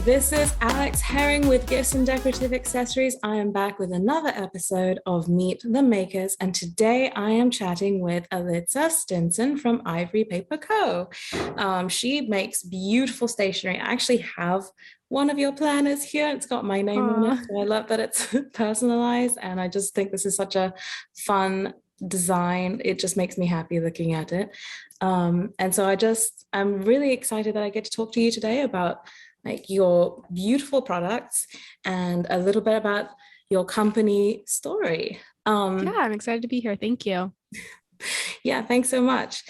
This is Alex Herring with Gifts and Decorative Accessories. I am back with another episode of Meet the Makers, and today I am chatting with Alitzah Stinson from Ivory Paper Co. She makes beautiful stationery. I actually have one of your planners here. It's got my name on it, so I love that it's personalized, and I just think this is such a fun design. It just makes me happy looking at it. And so I'm really excited that I get to talk to you today about like your beautiful products and a little bit about your company story. Yeah, I'm excited to be here. Thank you. Yeah, thanks so much.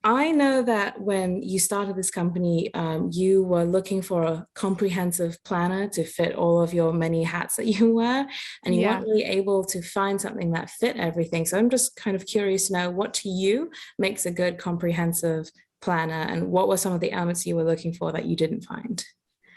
I know that when you started this company, you were looking for a comprehensive planner to fit all of your many hats that you wear, and you weren't really able to find something that fit everything. So I'm just kind of curious to know what to you makes a good comprehensive planner, and what were some of the elements you were looking for that you didn't find?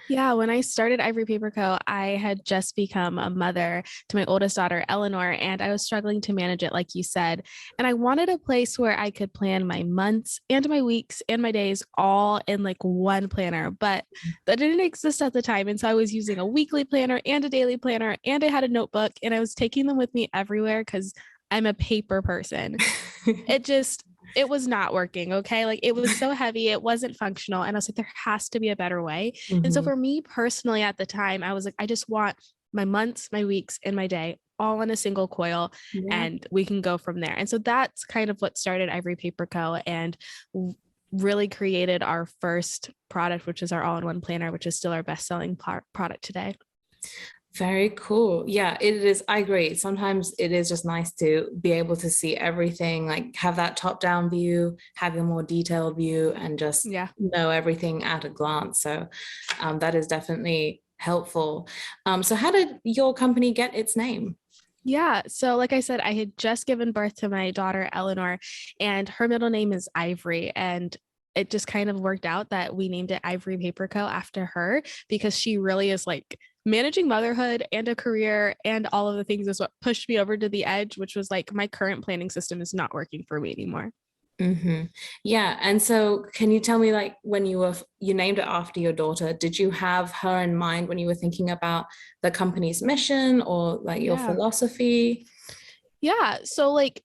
Yeah, when I started Ivory Paper Co., I had just become a mother to my oldest daughter, Eleanor, and I was struggling to manage it, like you said. And I wanted a place where I could plan my months and my weeks and my days all in like one planner, but that didn't exist at the time. And so I was using a weekly planner and a daily planner, and I had a notebook, and I was taking them with me everywhere because I'm a paper person. It was not working. Okay. Like it was so heavy. It wasn't functional. And I was like, there has to be a better way. And so Mhm. for me personally at the time, I was like, I just want my months, my weeks, and my day all in a single coil, Yeah. and we can go from there. And so that's kind of what started Ivory Paper Co. and really created our first product, which is our all-in-one planner, which is still our best-selling product today. Very cool. Yeah, it is. I agree. Sometimes it is just nice to be able to see everything, like have that top-down view, have a more detailed view, and just Yeah. know everything at a glance. So that is definitely helpful. So how did your company get its name? Yeah. So, like I said, I had just given birth to my daughter, Eleanor, and her middle name is Ivory. And it just kind of worked out that we named it Ivory Paper Co. after her, because she really is like managing motherhood and a career and all of the things is what pushed me over to the edge, which was like my current planning system is not working for me anymore. Hmm. Yeah. And so can you tell me, like, when you named it after your daughter, did you have her in mind when you were thinking about the company's mission or like your Yeah. philosophy? Yeah. So, like,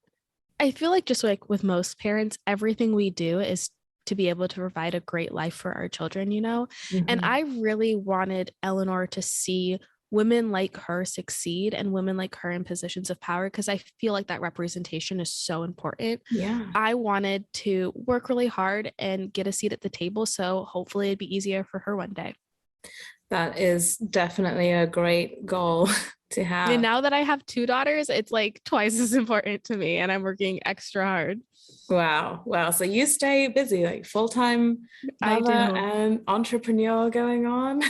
I feel like just like with most parents, everything we do is to be able to provide a great life for our children, you know? And Hmm. I really wanted Eleanor to see women like her succeed and women like her in positions of power, because I feel like that representation is so important. Yeah. I wanted to work really hard and get a seat at the table. So hopefully it'd be easier for her one day. That is definitely a great goal to And have. now that I have two daughters, it's like twice as important to me, and I'm working extra hard. Wow. Wow. So you stay busy, like full-time I mother do. and entrepreneur going on.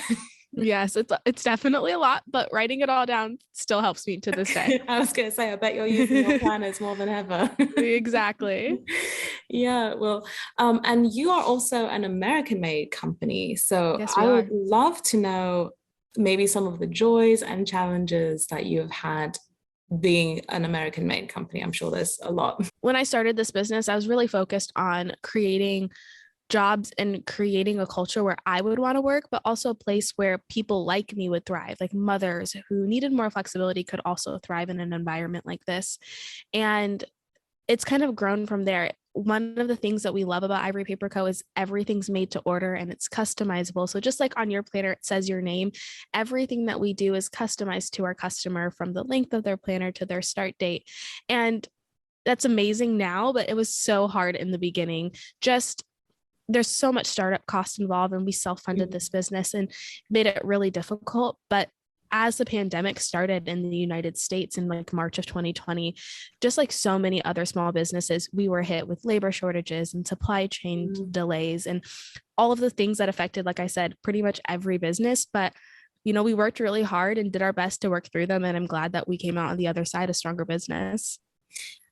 Yes, it's definitely a lot, but writing it all down still helps me to this day. I was going to say, I bet you're using your planners more than ever. Exactly. Yeah, well, and you are also an American-made company. So Yes, we I would are. love to know maybe some of the joys and challenges that you've had being an American-made company. I'm sure there's a lot. When I started this business, I was really focused on creating jobs and creating a culture where I would want to work, but also a place where people like me would thrive, like mothers who needed more flexibility could also thrive in an environment like this. And it's kind of grown from there. One of the things that we love about Ivory Paper Co. is everything's made to order and it's customizable. So just like on your planner, it says your name, everything that we do is customized to our customer, from the length of their planner to their start date. And that's amazing now, but it was so hard in the beginning. Just there's so much startup cost involved, and we self-funded this business and made it really difficult. But as the pandemic started in the United States in like March of 2020, just like so many other small businesses, we were hit with labor shortages and supply chain delays and all of the things that affected, like I said, pretty much every business. But we worked really hard and did our best to work through them. And I'm glad that we came out on the other side a stronger business.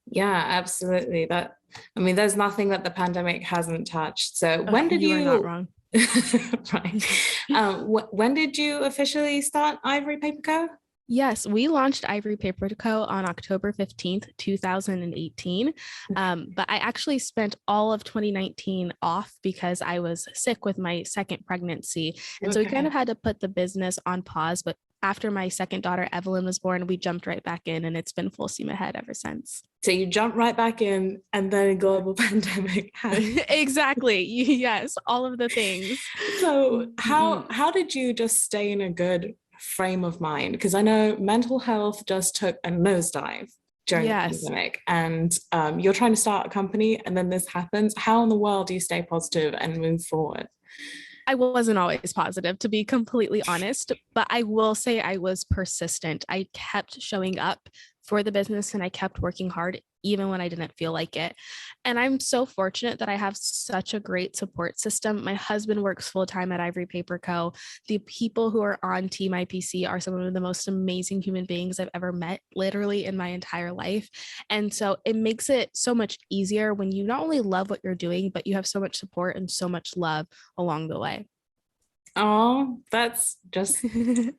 Yeah, absolutely. I mean, there's nothing that the pandemic hasn't touched. So when did You are not you, wrong. right? When did you officially start Ivory Paper Co? Yes, we launched Ivory Paper Co. on October 15th, 2018. But I actually spent all of 2019 off because I was sick with my second pregnancy. And so we kind Okay. of had to put the business on pause. But after my second daughter, Evelyn, was born, we jumped right back in and it's been full steam ahead ever since. So you jumped right back in, and then a global pandemic happened. Exactly. Yes, all of the things. So Mhm. how did you just stay in a good frame of mind? Because I know mental health just took a nosedive during the Yes. pandemic, and you're trying to start a company, and then this happens. How in the world do you stay positive and move forward? I wasn't always positive, to be completely honest, but I will say I was persistent. I kept showing up for the business and I kept working hard, even when I didn't feel like it. And I'm so fortunate that I have such a great support system. My husband works full time at Ivory Paper Co. The people who are on Team IPC are some of the most amazing human beings I've ever met, literally in my entire life. And so it makes it so much easier when you not only love what you're doing, but you have so much support and so much love along the way. Oh, that's just,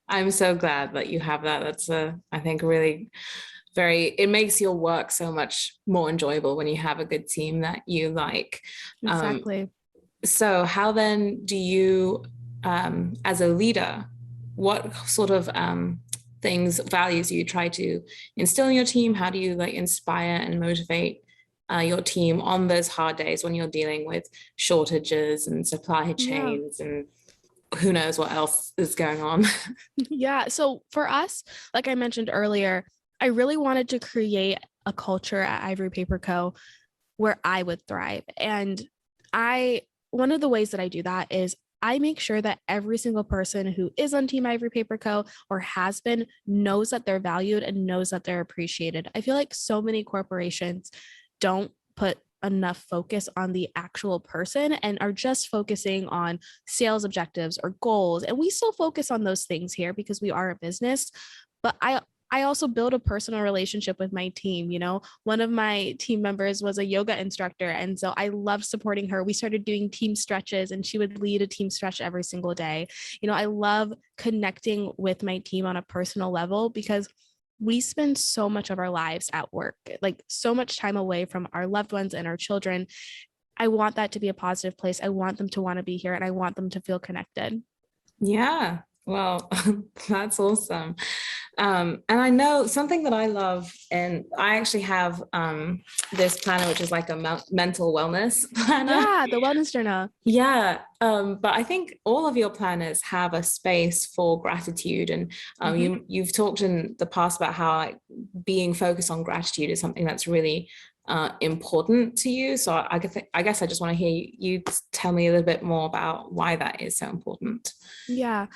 I'm so glad that you have that. That's I think, really it makes your work so much more enjoyable when you have a good team that you like. Um, Exactly. so how then do you, as a leader, what sort of values do you try to instill in your team? How do you like inspire and motivate your team on those hard days when you're dealing with shortages and supply Yeah. chains and who knows what else is going on? Yeah. So for us, like I mentioned earlier, I really wanted to create a culture at Ivory Paper Co. where I would thrive. And one of the ways that I do that is I make sure that every single person who is on Team Ivory Paper Co. or has been knows that they're valued and knows that they're appreciated. I feel like so many corporations don't put enough focus on the actual person and are just focusing on sales objectives or goals. And we still focus on those things here because we are a business. But I also build a personal relationship with my team. One of my team members was a yoga instructor. And so I loved supporting her. We started doing team stretches and she would lead a team stretch every single day. I love connecting with my team on a personal level because we spend so much of our lives at work, like so much time away from our loved ones and our children. I want that to be a positive place. I want them to want to be here and I want them to feel connected. Yeah, well, that's awesome. And I know something that I love, and I actually have this planner, which is like a mental wellness planner. Yeah, the wellness journal. Yeah, but I think all of your planners have a space for gratitude, and Mhm. you've talked in the past about how like being focused on gratitude is something that's really important to you. So I guess I just want to hear you tell me a little bit more about why that is so important. Yeah.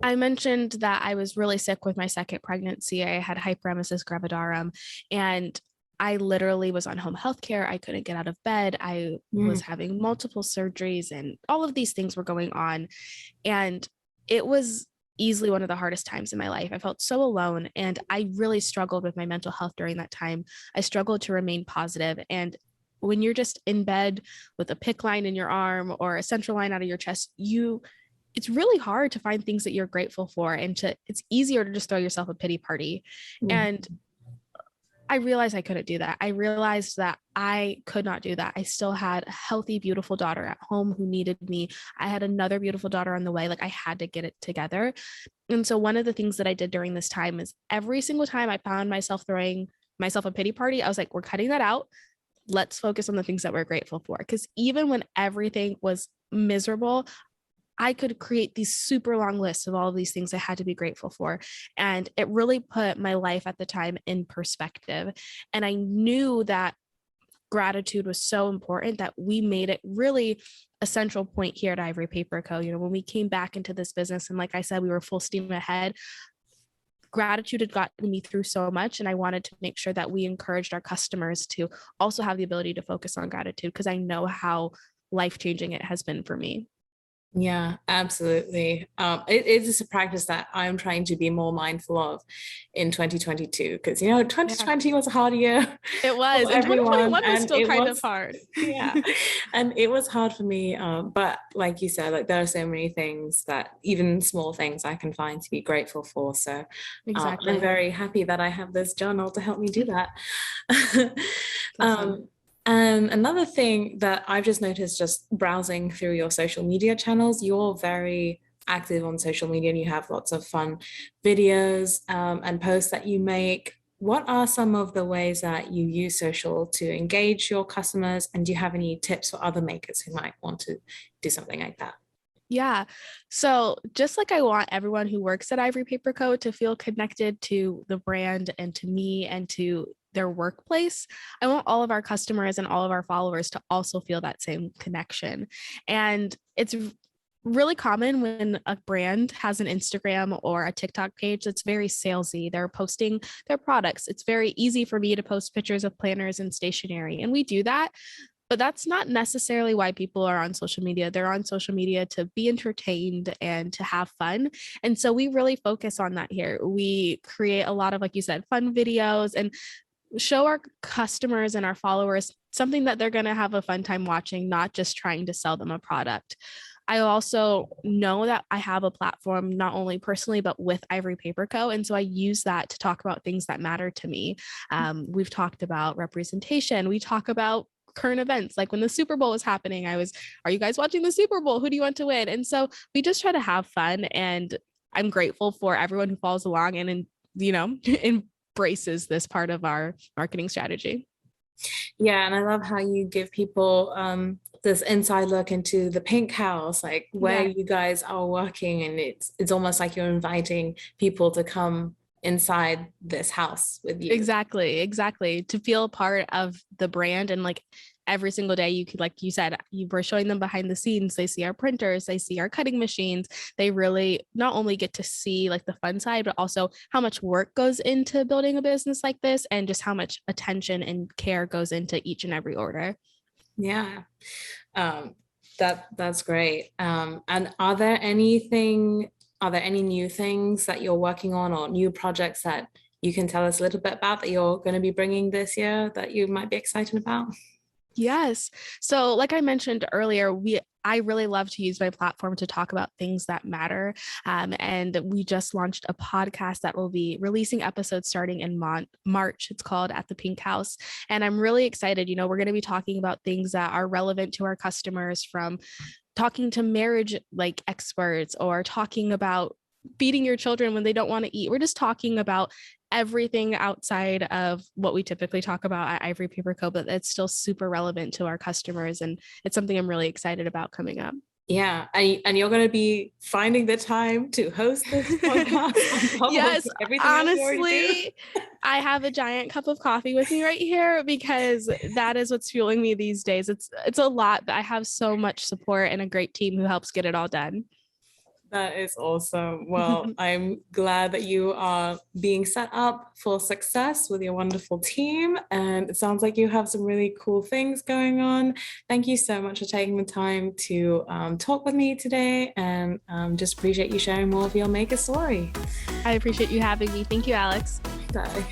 I mentioned that I was really sick with my second pregnancy. I had hyperemesis gravidarum and I literally was on home health care. I couldn't get out of bed. I was Mm. having multiple surgeries and all of these things were going on. And it was easily one of the hardest times in my life. I felt so alone and I really struggled with my mental health during that time. I struggled to remain positive. And when you're just in bed with a PIC line in your arm or a central line out of your chest, it's really hard to find things that you're grateful for and it's easier to just throw yourself a pity party. And Mm. I realized I couldn't do that. I realized that I could not do that. I still had a healthy, beautiful daughter at home who needed me. I had another beautiful daughter on the way. Like I had to get it together. And so one of the things that I did during this time is every single time I found myself throwing myself a pity party, I was like, we're cutting that out. Let's focus on the things that we're grateful for. Because even when everything was miserable, I could create these super long lists of all of these things I had to be grateful for. And it really put my life at the time in perspective. And I knew that gratitude was so important that we made it really a central point here at Ivory Paper Co. When we came back into this business, and like I said, we were full steam ahead. Gratitude had gotten me through so much. And I wanted to make sure that we encouraged our customers to also have the ability to focus on gratitude because I know how life changing it has been for me. Yeah, absolutely. It is a practice that I'm trying to be more mindful of in 2022 because, 2020 was a hard year It was, for and everyone, 2021 was and still it kind of was, hard. yeah, and it was hard for me. But like you said, like there are so many things that even small things I can find to be grateful for. So I'm Exactly. very happy that I have this journal to help me do that. Awesome. Um, and another thing that I've just noticed just browsing through your social media channels, you're very active on social media and you have lots of fun videos and posts that you make. What are some of the ways that you use social to engage your customers? And do you have any tips for other makers who might want to do something like that? Yeah. So just like I want everyone who works at Ivory Paper Co. to feel connected to the brand and to me and to their workplace, I want all of our customers and all of our followers to also feel that same connection. And it's really common when a brand has an Instagram or a TikTok page that's very salesy. They're posting their products. It's very easy for me to post pictures of planners and stationery, and we do that. But that's not necessarily why people are on social media. They're on social media to be entertained and to have fun. And so we really focus on that here. We create a lot of, like you said, fun videos and show our customers and our followers something that they're going to have a fun time watching, not just trying to sell them a product. I also know that I have a platform, not only personally, but with Ivory Paper Co. And so I use that to talk about things that matter to me. We've talked about representation. We talk about current events, like when the Super Bowl was happening. Are you guys watching the Super Bowl? Who do you want to win? And so we just try to have fun. And I'm grateful for everyone who follows along and, embraces this part of our marketing strategy. Yeah, and I love how you give people this inside look into the pink house, like where Yeah. you guys are working, and it's almost like you're inviting people to come inside this house with you. Exactly. To feel part of the brand and like every single day you could, like you said, you were showing them behind the scenes. They see our printers, they see our cutting machines. They really not only get to see like the fun side, but also how much work goes into building a business like this and just how much attention and care goes into each and every order. Yeah. Um, that's great. And are there any new things that you're working on or new projects that you can tell us a little bit about that you're going to be bringing this year that you might be excited about? Yes. So, like I mentioned earlier, I really love to use my platform to talk about things that matter. And we just launched a podcast that will be releasing episodes starting in March. It's called At the Pink House. And I'm really excited. We're going to be talking about things that are relevant to our customers, from talking to marriage like experts or talking about feeding your children when they don't want to eat. We're just talking about everything outside of what we typically talk about at Ivory Paper Co, but it's still super relevant to our customers. And it's something I'm really excited about coming up. Yeah, and you're going to be finding the time to host this podcast on top of Yes, everything else you already do. honestly, I have a giant cup of coffee with me right here because that is what's fueling me these days. It's a lot, but I have so much support and a great team who helps get it all done. That is awesome. Well, I'm glad that you are being set up for success with your wonderful team. And it sounds like you have some really cool things going on. Thank you so much for taking the time to talk with me today, and just appreciate you sharing more of your maker story. I appreciate you having me. Thank you, Alex. Bye.